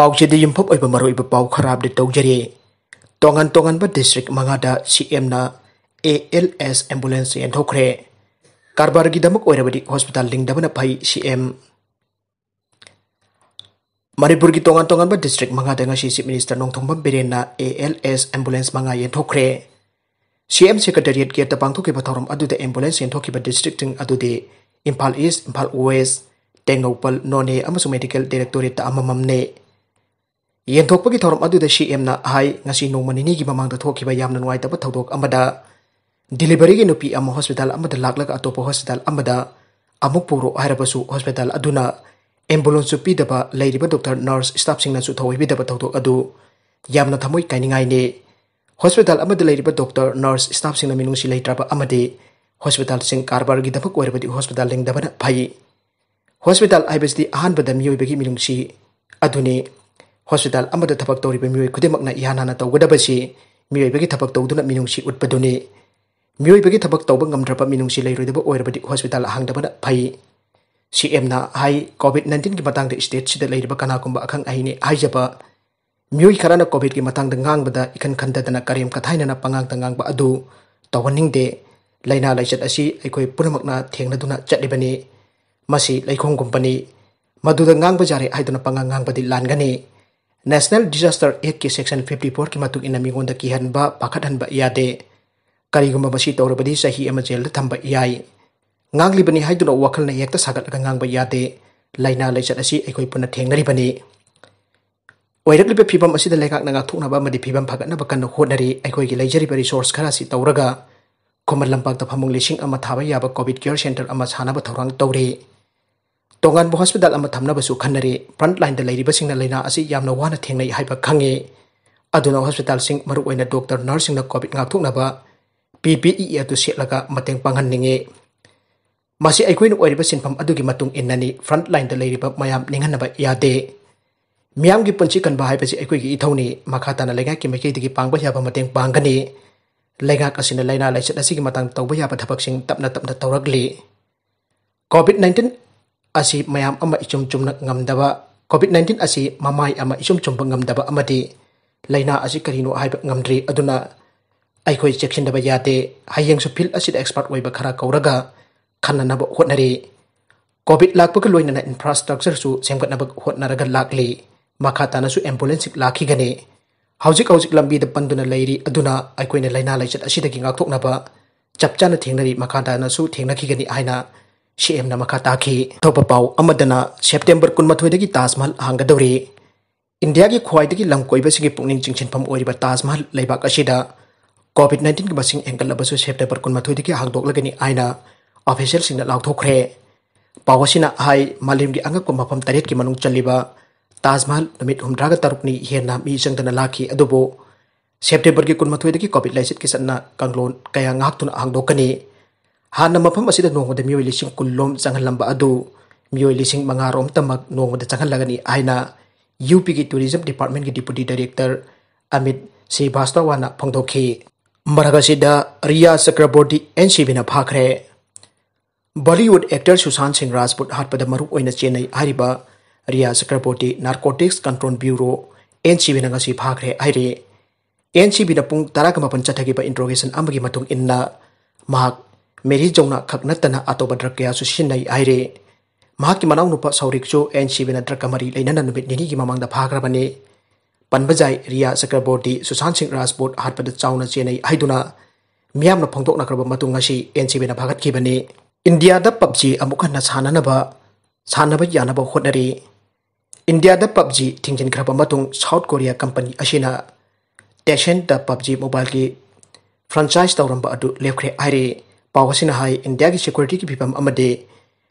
Pauchidi Yumpop over Maroiba Pau Karab de Togeri. Tongan but district Mangada CM na ALS ambulance and Thokkhre. Karabargidamk Oirabadi Hospital Lingdabana Pai CM. Manipurgi Tongan but district Mangada Chief Minister Nong Thongba Berena ALS ambulance Manga and Thokkhre. CM Secretariat get the Bangtoki Batorum Adu the ambulance and Tokiba district Adu de Impal East, Impal West, Tengnopal, None, Amasu Medical Directorate Amamamne. Yen Tokpagi Torum Adu the CM na high Nasino Manini among the Tokiba Yamnan White about Todok Amada. Delivery no P. Amo Hospital Amada Laklak Atopo Hospital Amada. Amukpuro Oirabasu Hospital Aduna. Ambulance Pidaba, Leiroidaba Doctor Nurse Staff Singh Suto Vidaba Toto Adu. Yamna Tamoy Kaningaine. Hospital Amada Leiroidaba Doctor Nurse Staff Singh Minungsi Leiroidaba Amade. Hospital Singh Karabargidamk Oirabadi Hospital Lingdabana Pai. Hospital IBSD Ahanbada Miyobagi Minungsi Adune. Hospital Amada Tapak Tori Mui Kudemakna Yanana Tawadabashi. Miyobagi Tapak Toduna Minungsi Utpadune. Miyobagi Tapak Tobangam Drapa Minungsi Leiroidaba Oirabadi Hospital Hangdabana Pai. CM na high COVID-19 ki matang de state sida leiriba kana kumba akhang ahini haijaba mioi kharana COVID ki matang de ngang bada ikan khanda dana karim kathaina na pangang tangang ba adu tawaning de laina laichat asi aikoi punamakna thengna duna chatlibani masi laikhong company maduda ngang ba jare haiduna pangang ngang badi langani National Disaster Act ki section 54 ki matuk ina mingonda ki hanba pakhathan ba yade kariguma basi tawrabadi sahi ama jail thamba yai Ngangli bani haiduna wakal na yakta sagat ngang ba yade laina laichat asi aikoi puna thengnari bani Oirabadi pe phibam asida lekak na Thokhnaba madi phibam phagatnaba kan Hotnari aikoi gi leijari resource khara si tawraga Khomal lampak ta phamung lising ama thaba yaba COVID care center ama Sannaba thorang tawri Tongan bo hospital ama thamnaba su khanari front line da leiriba singna laina asi yamna wana thengnai haiba khange aduna hospital sing maru oina doctor nurse singna COVID Thokhnaba PPE atu setlaga mateng panghan ninge Masi aikoi oiriba sinpham adugi matung innani front line da leiriba mayam ninghanaba yade Miam gi punchi kan bahai pasi aikoi gi ithoni makata na lenga ki mekei digi pangba yaba mateng panggani lenga kasina laina laichat asi gi matang tawba yaba thabak sing tapna tawragli COVID-19 asi mayam ama ichum chumna ngamdaba COVID-19 asi mamai ama ichum chumba ngamdaba amadi laina asi karino haiba ngamdri aduna aikoi checkindaba yade hayeng su phil asi expert oiba khara kauraga Hangnabagi Hotnari COVID lakpa Loinana infrastructure su semgatnaba hotnaraga lakli makhatana su ambulance lakhi gane hauzik lambi da panduna leiri aduna aikoina laina laichat asidagi ngakthoknaba chapchana thengnari makhatana su thengnakhi gani aina CM na makhata khi thopa pau amadana September 12 dagi Taj Mahal hanggadori India gi khwaidagi lamkoiba sigi pungning chingchinpham oiriba Taj Mahal leibak asida COVID-19 gi basing Henggatlabasu September 12 dagi hangdoklagani aina Official sing Laothorakli Pawasina hai malim gi angak ko mafam taret ki manung chaliba Taj Mahal namit humdraga tarukni hena mi sangdana lakhi adubo September gi 12 dagi COVID laisit ki sanna Kanglon-ga kaya ngaktuna hangdokani hana mafam asida nongda mioi lising kullom changalamba adu mioi lising mangarom tamak nongda changalagani aina UP gi tourism department gi deputy director Amit Srivastawana phangdokhi maragasida Rhea Chakraborty NCB na Fakhre Bollywood actor Sushant Singh Rajput Hatpada maruk oina Chennei Hairiba Rhea Chakraborty Narcotics Control Bureau NCB na ngasi Fakhre hairi NCB na pung taragamapan chathagiba interrogation amagi matung inna mahak Meri jongna khaknatana atoba drug kaya su sinai hairi mahaki manau nupa saurikcho NCB na drug kamari lainana numit nini gi mamangda phagrabani panbajai Rhea Chakraborty Sushant Singh Rajput Hatpada chauna Chennei haiduna miyamna phongdokna kraba matung ngasi NCB na phagatkhibani India da PUBG amukana Sannaba Yanaba Hotnari India da PUBG tingin kraba matung South Korea company asina Tencent da PUBG mobile ki franchise tawramba adu lefkhre aire pawasina hai India ki security ki bipam amade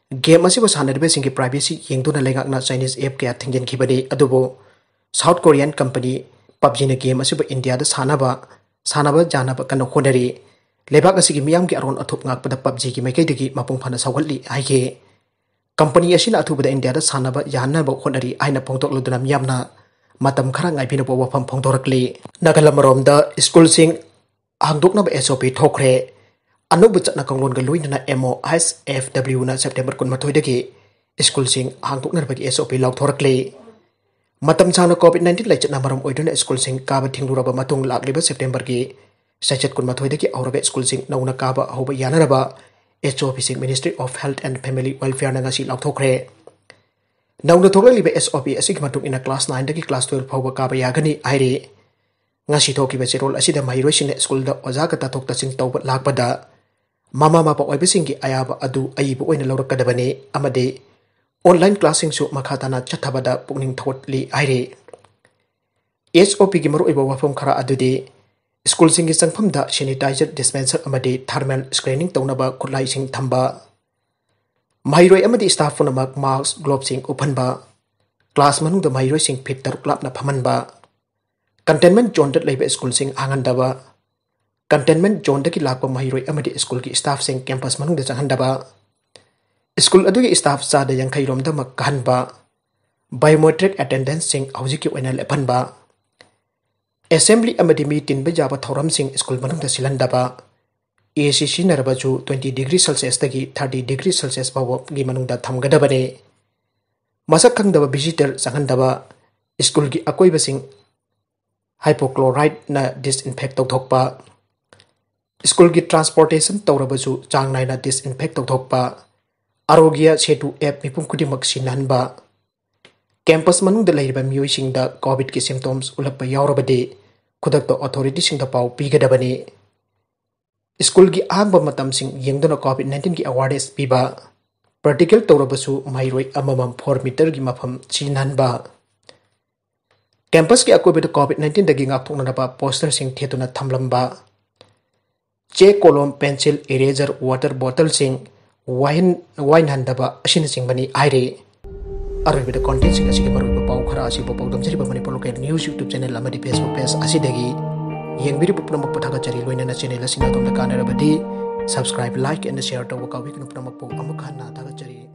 game asiba sanadbe sing ki privacy yengduna lengakna Chinese app kya tingin khibade adubo South Korean company PUBG na game asiba India da Sannaba janaba kana Hotnari Lebak asigi miyam ki aron athop ngak pada PUBG ki mekai degi mapung phana sawgalli haike company asina athubada India da Sannaba Yanaba Hotnari aina phongtok loduna miyamna matam khara ngai bina bo pham phongdorakli nagalamorom da school sing Hangdoknaba SOP Thokkhre Anouba Chatna Kanglon-ga Loinana MoHFW na September 12 dagi school sing Hangdoknaba ki SOP Laothorakli Matam changna COVID-19 lai chatna maram oiduna school sing kaba thingluraba matung lakliba September gi sachet kun mathoi daki aurabe school sing nauna kaba hoba yanaba SOP sing Ministry of Health and Family Welfare na ngasi Laothorakli nauna thoklaliba SOP asig matung ina class 9 daki class 12 phawa kaba yagani aire ngasi thokiba cherol asida mahiroi sing school da oja ka tathok tasing tawba lakpada mama mapa oibe sing gi ayaba adu ayibu oina lawrakadabani amade online classing su makhatana Hatpada pukning thotli aire SOP gi maru iba wafam khara adude school sing gi changpham da sanitizer dispenser amade thermal screening tawnaba khulai sing thamba mahiroi amade staff funamak mask gloves sing uphanba class manung da mahiroi sing fit taruk lapna phamanba containment zone dat leiba school sing angandaba containment zone da ki lakpa mahiroi amade school ki staff sing campus manung da changhandaba school adugi staff sada yang khai rom da makhanba biometric attendance sing hojiki oina lephanba assembly amadi meeting ba jaba thoram sing school manung da silandaba ACC naraba ju 20 degree celsius tagi 30 degree celsius bawo gi manung da thamgadabane masak khangdaba visitor changhandaba school gi akoi basing hypochlorite na disinfect tawthokpa school gi transportation tawraba ju changnai na disinfect tawthokpa Arogya Setu app mipum kudimak sinanba campus manung da leiriba mioi sing da COVID ki symptoms ulappa yaurabade khudak to authority sing da pau pigadabani school gi agba matam sing yengdona COVID-19 ki awareness piba practical tawrabasu mairoi amamam 4 meter gi mafam sinanba campus ki akobe da COVID-19 da gi ngakthokna ba poster sing thetuna thamlamba che column pencil eraser water bottle sing wine handaba ashin sing bani aire arbe the content sing asige maru pau khara asi pau dam jari bani local news YouTube channel amadi Facebook page asidagi yengbiri pupna pathaga chari loinana channel asina dom da Kanarabadi subscribe like and share to wakawi kun pupna amukha na daga chari